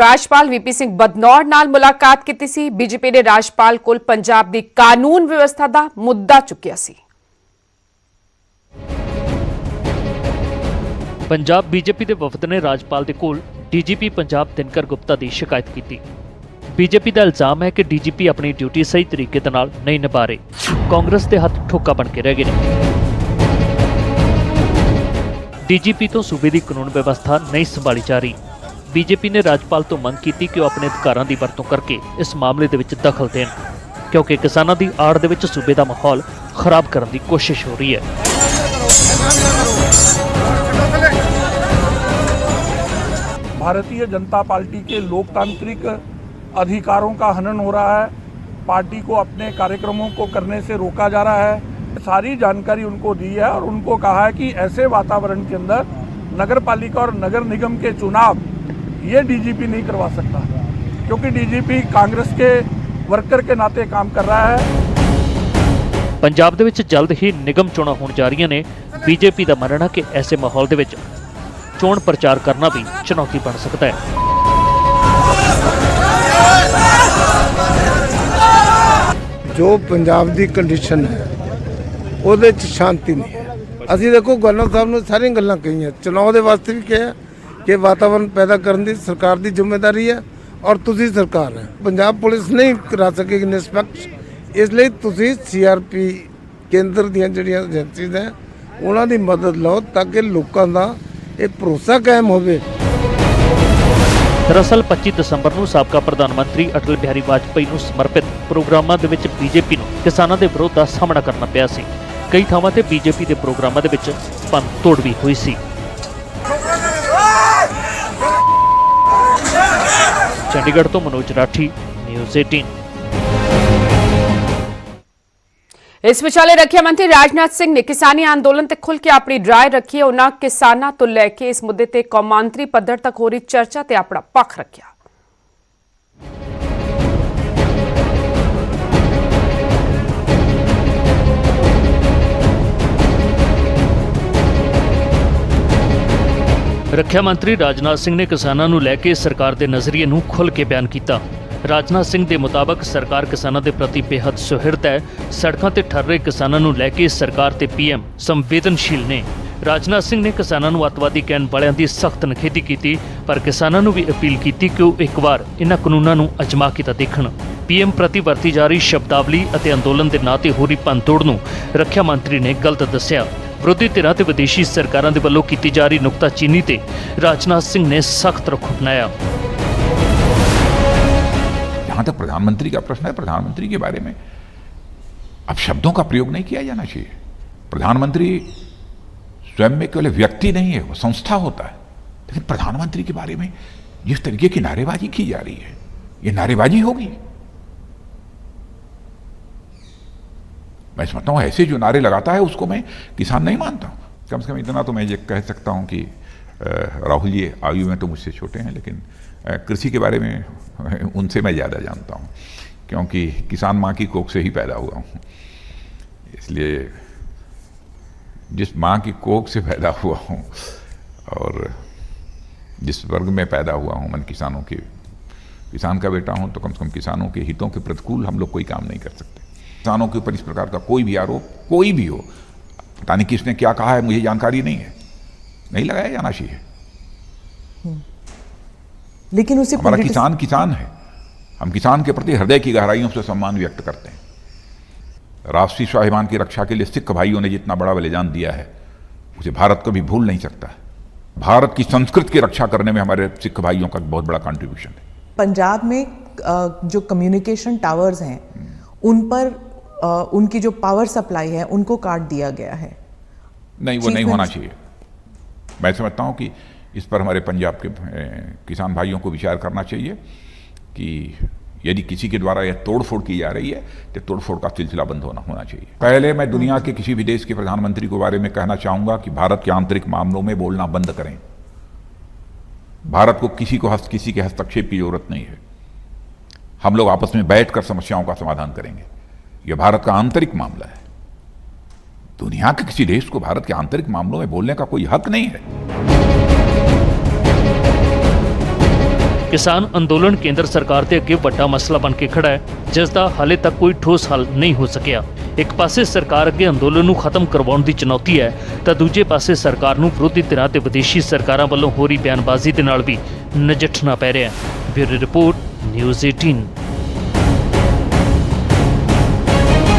ਰਾਜਪਾਲ VP Singh Badnore ਨਾਲ ਮੁਲਾਕਾਤ ਕੀਤੀ ਸੀ। ਬੀਜੇਪੀ ਨੇ ਰਾਜਪਾਲ ਕੋਲ ਪੰਜਾਬ ਦੀ ਕਾਨੂੰਨ ਵਿਵਸਥਾ ਦਾ ਮੁੱਦਾ ਚੁੱਕਿਆ ਸੀ। ਪੰਜਾਬ ਬੀਜੇਪੀ ਦੇ ਵਫਦ ਨੇ ਰਾਜਪਾਲ ਦੇ ਕੋਲ ਡੀਜੀਪੀ ਪੰਜਾਬ ਦਿਨਕਰ ਗੁਪਤਾ ਦੀ ਸ਼ਿਕਾਇਤ ਕੀਤੀ। ਬੀਜੇਪੀ ਦਾ ਇਲਜ਼ਾਮ ਹੈ ਕਿ ਡੀਜੀਪੀ ਆਪਣੀ ਡਿਊਟੀ ਸਹੀ ਤਰੀਕੇ ਦੇ ਨਾਲ ਨਹੀਂ ਨਿਭਾ ਰਹੇ। ਕਾਂਗਰਸ ਦੇ ਹੱਥ ਠੋਕਾ ਬਣ ਕੇ ਰਹਿ ਗਏ ਨੇ। ਡੀਜੀਪੀ ਤੋਂ ਸੂਬੇ ਦੀ ਕਾਨੂੰਨ ਵਿਵਸਥਾ ਨਹੀਂ ਸੰਭਾਲੀ ਜਾ ਰਹੀ। ਬੀਜੇਪੀ ਨੇ ਰਾਜਪਾਲ ਤੋਂ ਮੰਗ ਕੀਤੀ ਕਿ ਉਹ ਆਪਣੇ ਅਧਿਕਾਰਾਂ ਦੀ ਵਰਤੋਂ ਕਰਕੇ ਇਸ ਮਾਮਲੇ ਦੇ ਵਿੱਚ ਦਖਲ ਦੇਣ, ਕਿਉਂਕਿ ਕਿਸਾਨਾਂ ਦੀ ਆੜ ਦੇ ਵਿੱਚ ਸੂਬੇ ਦਾ ਮਾਹੌਲ ਖਰਾਬ ਕਰਨ ਦੀ ਕੋਸ਼ਿਸ਼ ਹੋ ਰਹੀ ਹੈ। भारतीय जनता पार्टी के लोकतांत्रिक अधिकारों का हनन हो रहा है। पार्टी को अपने कार्यक्रमों को करने से रोका जा रहा है। सारी जानकारी उनको दी है और उनको कहा है कि ऐसे वातावरण के अंदर नगर पालिका और नगर निगम के चुनाव ये डीजीपी नहीं करवा सकता, क्योंकि डीजीपी कांग्रेस के वर्कर के नाते काम कर रहा है। पंजाब ਦੇ ਵਿੱਚ ਜਲਦ ਹੀ ਨਿਗਮ ਚੋਣਾਂ ਹੋਣ ਜਾ ਰਹੀਆਂ ਨੇ। ਬੀਜੇਪੀ ਦਾ ਮੰਨਣਾ ਕਿ ਐਸੇ ਮਾਹੌਲ ਦੇ ਵਿੱਚ ਚੋਣ ਪ੍ਰਚਾਰ ਕਰਨਾ ਵੀ ਚੁਣੌਤੀ ਬਣ ਸਕਦਾ ਹੈ। ਜੋ ਪੰਜਾਬ ਦੀ ਕੰਡੀਸ਼ਨ ਹੈ ਉਹਦੇ 'ਚ ਸ਼ਾਂਤੀ ਨਹੀਂ ਹੈ। ਅਸੀਂ ਦੇਖੋ ਗਵਰਨਰ ਸਾਹਿਬ ਨੇ ਸਾਰੀਆਂ ਗੱਲਾਂ ਕਹੀਆਂ, ਚੁਣਾव ਦੇ ਵਾਸਤੇ ਵੀ ਕਿਹਾ ਕਿ ਵਾਤਾਵਰਨ ਪੈਦਾ ਕਰਨ ਦੀ ਸਰਕਾਰ ਦੀ ਜ਼ਿੰਮੇਵਾਰੀ ਹੈ ਔਰ ਤੁਸੀਂ ਸਰਕਾਰ ਹੈ। ਪੰਜਾਬ ਪੁਲਿਸ ਨਹੀਂ ਕਰਾ ਸਕੇਗੀ ਨਿਸ਼ਪਕਸ਼, ਇਸ ਲਈ ਤੁਸੀਂ ਸੀਆਰਪੀ ਕੇਂਦਰ ਦੀਆਂ ਜਿਹੜੀਆਂ ਏਜੰਸੀਜ਼ ਹੈ ਉਹਨਾਂ ਦੀ ਮਦਦ ਲਓ ਤਾਂ ਕਿ ਲੋਕਾਂ ਦਾ ਇਹ ਭਰੋਸਾ ਕਾਇਮ ਹੋਵੇ। ਦਰਅਸਲ 25 ਦਸੰਬਰ ਨੂੰ ਸਾਬਕਾ ਪ੍ਰਧਾਨ ਮੰਤਰੀ ਅਟਲ ਬਿਹਾਰੀ ਵਾਜਪੇਈ ਨੂੰ ਸਮਰਪਿਤ ਪ੍ਰੋਗਰਾਮਾਂ ਦੇ ਵਿੱਚ ਬੀਜੇਪੀ ਨੂੰ ਕਿਸਾਨਾਂ ਦੇ ਵਿਰੋਧ ਦਾ ਸਾਹਮਣਾ ਕਰਨਾ ਪਿਆ ਸੀ। ਕਈ ਥਾਵਾਂ ਤੇ ਬੀਜੇਪੀ ਦੇ ਪ੍ਰੋਗਰਾਮਾਂ ਦੇ ਵਿੱਚ ਭੰਨ ਤੋੜ ਵੀ ਹੋਈ ਸੀ। ਚੰਡੀਗੜ੍ਹ ਤੋਂ ਮਨੋਜ ਰਾਠੀ, ਨਿਊਜ਼ 18। इस विचाले रक्षा मंत्री राजनाथ सिंह ने किसानी आंदोलन ते खुल के अपनी राय रखी है। उन्होंने किसानां तो लैके इस मुद्दे ते कौमांतरी पद्धर तक हो रही चर्चा ते अपना पक्ष रखा। ਰੱਖਿਆ ਮੰਤਰੀ ਰਾਜਨਾਥ ਸਿੰਘ ਨੇ ਕਿਸਾਨਾਂ ਨੂੰ ਲੈ ਕੇ ਸਰਕਾਰ ਦੇ ਨਜ਼ਰੀਏ ਨੂੰ ਖੁੱਲ੍ਹ ਕੇ ਬਿਆਨ ਕੀਤਾ। ਰਾਜਨਾਥ ਸਿੰਘ ਦੇ ਮੁਤਾਬਕ ਸਰਕਾਰ ਕਿਸਾਨਾਂ ਦੇ ਪ੍ਰਤੀ ਬੇਹੱਦ ਸੁਹਿਰਦ ਹੈ। ਸੜਕਾਂ ਤੇ ਠਰ ਰਹੇ ਕਿਸਾਨਾਂ ਨੂੰ ਲੈ ਕੇ ਸਰਕਾਰ ਤੇ ਪੀਐਮ ਸੰਵੇਦਨਸ਼ੀਲ ਨੇ। ਰਾਜਨਾਥ ਸਿੰਘ ਨੇ ਕਿਸਾਨਾਂ ਨੂੰ ਅੱਤਵਾਦੀ ਕਹਿਣ ਵਾਲਿਆਂ ਦੀ ਸਖਤ ਨਿਖੇਧੀ ਕੀਤੀ, ਪਰ ਕਿਸਾਨਾਂ ਨੂੰ ਵੀ ਅਪੀਲ ਕੀਤੀ ਕਿ ਉਹ ਇੱਕ ਵਾਰ ਇਹਨਾਂ ਕਾਨੂੰਨਾਂ ਨੂੰ ਅਜਮਾ ਕੇ ਤਾਂ ਦੇਖਣ। ਪੀਐਮ ਪ੍ਰਤੀ ਵਰਤੀ ਜਾ ਰਹੀ ਸ਼ਬਦਾਵਲੀ ਅਤੇ ਅੰਦੋਲਨ ਦੇ ਨਾਂ ਤੇ ਹੋ ਰਹੀ ਭੰਨਤੋੜ ਨੂੰ ਰੱਖਿਆ ਮੰਤਰੀ ਨੇ ਗਲਤ ਦੱਸਿਆ। ਵਿਰੋਧੀ ਧਿਰਾਂ ਤੇ ਵਿਦੇਸ਼ੀ ਸਰਕਾਰਾਂ ਦੇ ਵੱਲੋਂ ਕੀਤੀ ਜਾ ਰਹੀ ਨੁਕਤਾਚੀਨੀ ਤੇ ਰਾਜਨਾਥ ਸਿੰਘ ਨੇ ਸਖਤ ਰੁਖ ਅਪਣਾਇਆ। जहाँ तक प्रधानमंत्री का प्रश्न है, प्रधानमंत्री के बारे में अब शब्दों का प्रयोग नहीं किया जाना चाहिए। प्रधानमंत्री स्वयं में केवल व्यक्ति नहीं है, वो संस्था होता है। लेकिन प्रधानमंत्री के बारे में जिस तरीके की नारेबाजी की जा रही है, ये नारेबाजी होगी। मैं समझता हूँ ऐसे जो नारे लगाता है उसको मैं किसान नहीं मानता हूँ। कम से कम इतना तो मैं ये कह सकता हूँ कि राहुल जी आयु में तो मुझसे छोटे हैं, लेकिन कृषि के बारे में उनसे मैं ज़्यादा जानता हूँ, क्योंकि किसान माँ की कोख से ही पैदा हुआ हूँ। इसलिए जिस माँ की कोख से पैदा हुआ हूँ और जिस वर्ग में पैदा हुआ हूँ, मैं किसान का बेटा हूँ, तो कम से कम किसानों के हितों के प्रतिकूल हम लोग कोई काम नहीं कर सकते। किसानों के ऊपर इस प्रकार का कोई भी आरोप कोई भी हो, पता नहीं किसने क्या कहा है, मुझे जानकारी नहीं है, नहीं लगाया जाना चाहिए। लेकिन उसे हमारा किसान किसान है, हम किसान के प्रति हृदय की गहराइयों से सम्मान व्यक्त करते हैं। राष्ट्रीय स्वाभिमान की रक्षा के लिए सिख भाइयों ने जितना बड़ा बलिदान दिया है उसे भारत कभी भूल नहीं सकता। भारत की संस्कृति की रक्षा करने में हमारे सिख भाइयों का बहुत बड़ा कंट्रीब्यूशन है। पंजाब में जो कम्युनिकेशन टावर्स हैं उन पर उनकी जो पावर सप्लाई है उनको काट दिया गया है। नहीं, वो नहीं होना चाहिए। मैं समझता हूँ कि इस पर हमारे पंजाब के किसान भाइयों को विचार करना चाहिए कि यदि किसी के द्वारा यह तोड़फोड़ की जा रही है तो तोड़फोड़ का सिलसिला बंद होना चाहिए। पहले मैं दुनिया के किसी भी देश के प्रधानमंत्री के बारे में कहना चाहूँगा कि भारत के आंतरिक मामलों में बोलना बंद करें। भारत को किसी के हस्तक्षेप की जरूरत नहीं है। हम लोग आपस में बैठकर समस्याओं का समाधान करेंगे। यह भारत का आंतरिक मामला है। दुनिया के किसी देश को भारत के आंतरिक मामलों में बोलने का कोई हक नहीं है। किसान अंदोलन केंद्र सरकार ਦੇ ਅੱਗੇ ਵੱਡਾ ਮਸਲਾ ਬਣ ਕੇ ਖੜਾ ਹੈ, ਜਿਸ ਦਾ ਹਾਲੇ ਤੱਕ ਕੋਈ ਠੋਸ ਹੱਲ ਨਹੀਂ ਹੋ ਸਕਿਆ। ਇੱਕ ਪਾਸੇ ਸਰਕਾਰ ਅੱਗੇ ਅੰਦੋਲਨ ਨੂੰ ਖਤਮ ਕਰਵਾਉਣ ਦੀ ਚੁਣੌਤੀ ਹੈ, ਤਾਂ ਦੂਜੇ ਪਾਸੇ ਸਰਕਾਰ ਨੂੰ ਵਿਰੋਧੀ ਧਿਰਾਂ ਤੇ ਵਿਦੇਸ਼ੀ ਸਰਕਾਰਾਂ ਵੱਲੋਂ ਹੋ ਰਹੀ ਬਿਆਨਬਾਜ਼ੀ ਦੇ ਨਾਲ ਵੀ ਨਜਿੱਠਣਾ ਪੈ ਰਿਹਾ ਹੈ। Bureau report, news 18।